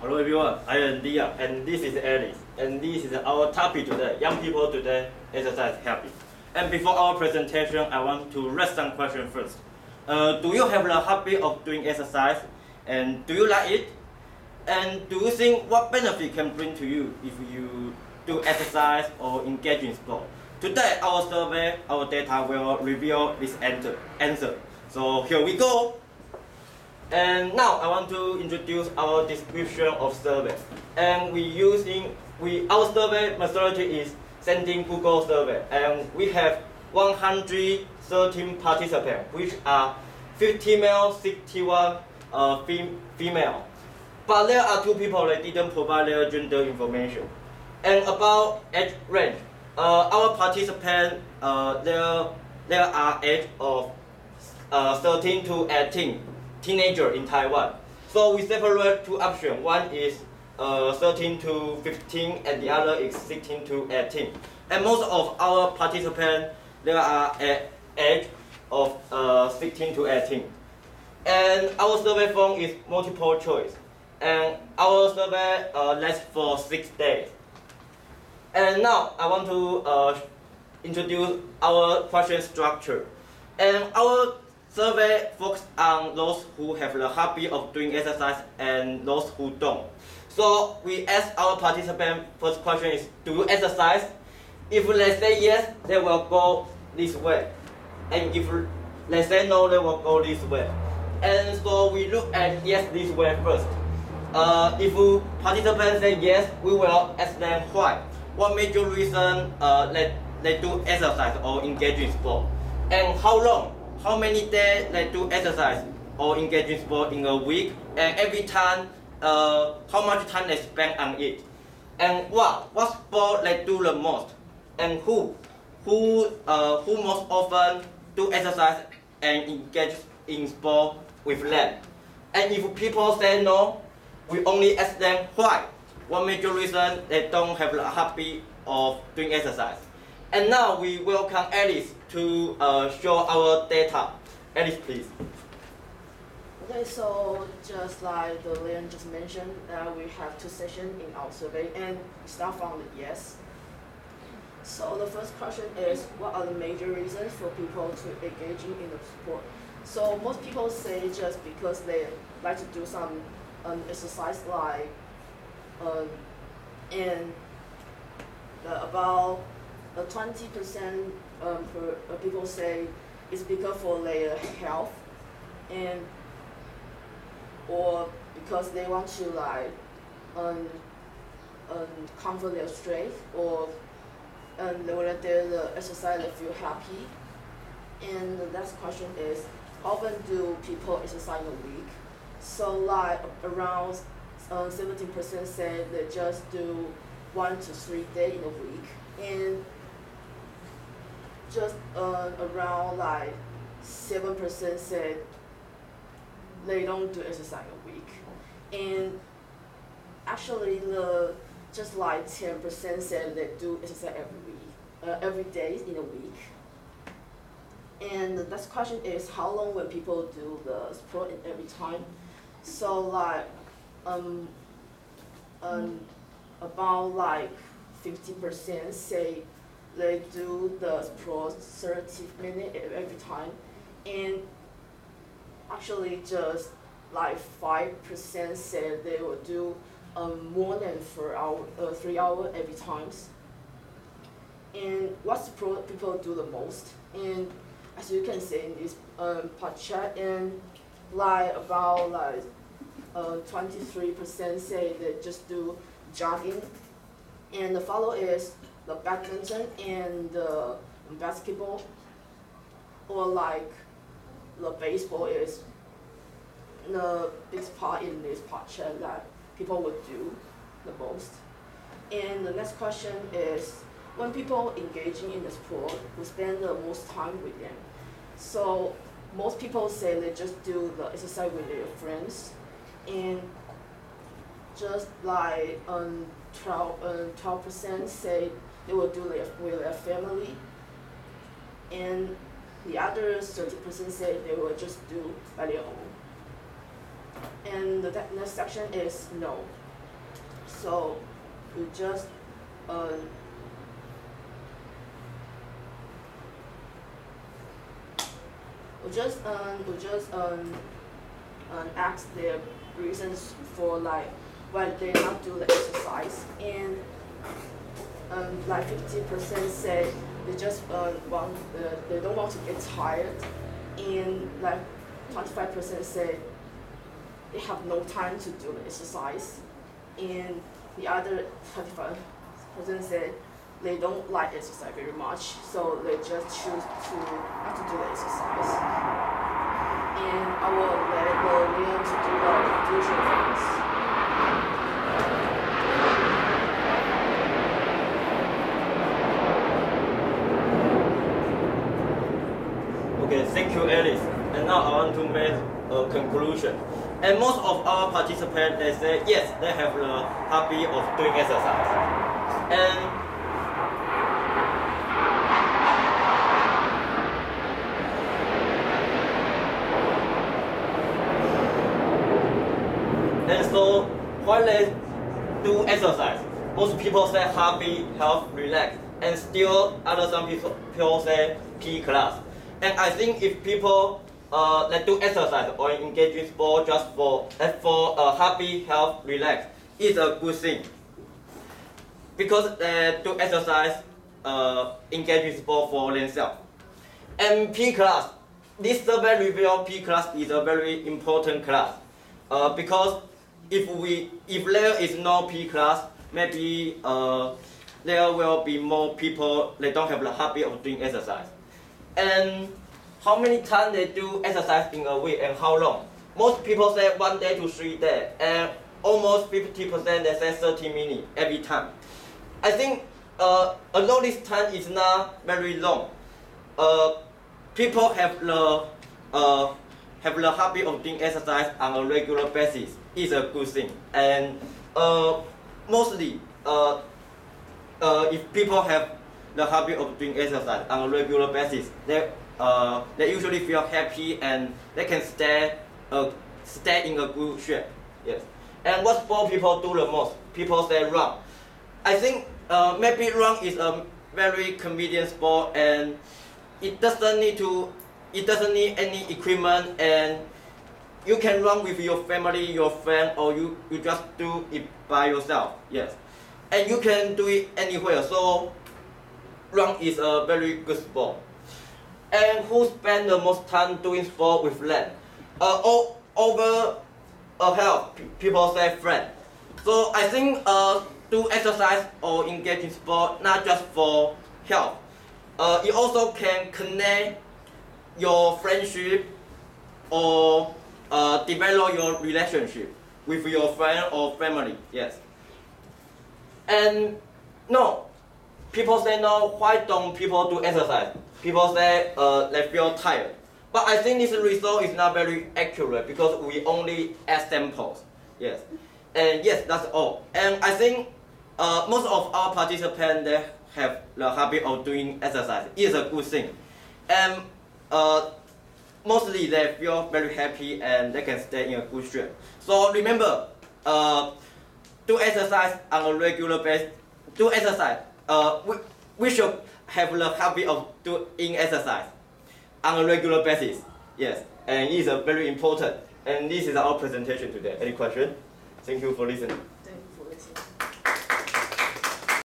Hello everyone, I am Dia and this is Alice. And this is our topic today, young people today, exercise habits. And before our presentation, I want to raise some questions first. Do you have the habit of doing exercise? And do you like it? And do you think what benefit can bring to you if you do exercise or engage in sport? Today, our survey, our data will reveal this answer. So here we go. And now I want to introduce our description of survey. And our survey methodology is sending Google survey. And we have 113 participants, which are 50 male, 61 female. But there are 2 people that didn't provide their gender information. And about age range, our participants, there are age of 13 to 18 teenager in Taiwan. So we separate 2 options. One is 13 to 15 and the other is 16 to 18. And most of our participants, they are at age of 16 to 18. And our survey form is multiple choice. And our survey lasts for 6 days. And now I want to introduce our question structure. And our survey focuses on those who have the habit of doing exercise and those who don't. So we ask our participants, first question is, do you exercise? If they say yes, they will go this way. And if they say no, they will go this way. And so we look at yes this way first. If participants say yes, we will ask them why. What major reason they do exercise or engage in sport? And how long? How many days they do exercise or engage in sport in a week, and every time, how much time they spend on it, and what sport they do the most, and who most often do exercise and engage in sport with them. And if people say no, we only ask them why. What major reason they don't have the habit of doing exercise. And now we welcome Alice to show our data. Alice, please. Okay, so just like the Leon just mentioned, we have 2 sessions in our survey, and we start from the yes. So the first question is, what are the major reasons for people to engaging in the sport? So most people say just because they like to do some exercise, like and about 20% people say it's because for their health, and or because they want to like comfort their strength, or when they the exercise they feel happy. And the next question is, how often do people exercise in a week? So like around 17% say they just do 1 to 3 days in a week, and just around like 7% said they don't do exercise a week, and actually just like 10% said they do exercise every day in a week. And the next question is, how long will people do the sport in every time? So like about like 50% say they do the sport 30 minutes every time, and actually just like 5% said they will do more than 3 hours every time. And what sport people do the most? And as you can see in this part chart, and like about like 23% say they just do jogging, and the follow is the badminton and the basketball, or like the baseball is the biggest part in this part chart that people would do the most. And the next question is, when people engaging in the sport, who spend the most time with them? So most people say they just do the exercise with their friends, and just like 12% say they will do it with their family, and the other 30% say they will just do by their own. And the next section is no. So we just ask their reasons for like why they not do the exercise, and like 50% say they just they don't want to get tired, and like 25% say they have no time to do the exercise, and the other 35% say they don't like exercise very much, so they just choose to not to do the exercise. And I will let Leon to do the conclusion first. Okay, thank you, Alice. And now I want to make a conclusion. And most of our participants, they say yes, they have the hobby of doing exercise. And so while they do exercise, most people say hobby, health, relax, and still some people say P class. And I think if people that do exercise or engage in sport just for hobby, health, relax, is a good thing. Because they do exercise, engage in sport for themselves. And P class, this survey reveals P class is a very important class. Because if there is no P class, maybe there will be more people that don't have the hobby of doing exercise. And how many times they do exercise in a week and how long? Most people say 1 day to 3 days, and almost 50% they say 30 minutes every time. I think although this time is not very long, people have the hobby of doing exercise on a regular basis is a good thing. And mostly, if people have the hobby of doing exercise on a regular basis, they usually feel happy and they can stay in a good shape. Yes. And what sport people do the most? People say run. I think maybe run is a very convenient sport, and it doesn't need any equipment, and you can run with your family, your friend, or you just do it by yourself. Yes. And you can do it anywhere. So run is a very good sport. And who spend the most time doing sport with them? Over health, people say friend. So I think do exercise or engage in sport not just for health. It also can connect your friendship or develop your relationship with your friend or family. Yes. And no, people say no, why don't people do exercise? People say they feel tired. But I think this result is not very accurate because we only add samples. Yes. And yes, that's all. And I think most of our participants, they have the habit of doing exercise. It's a good thing. And mostly they feel very happy and they can stay in a good shape. So remember, do exercise on a regular basis. Do exercise. We should have the habit of doing exercise on a regular basis. Yes, and it is very important. And this is our presentation today. Any question? Thank you for listening.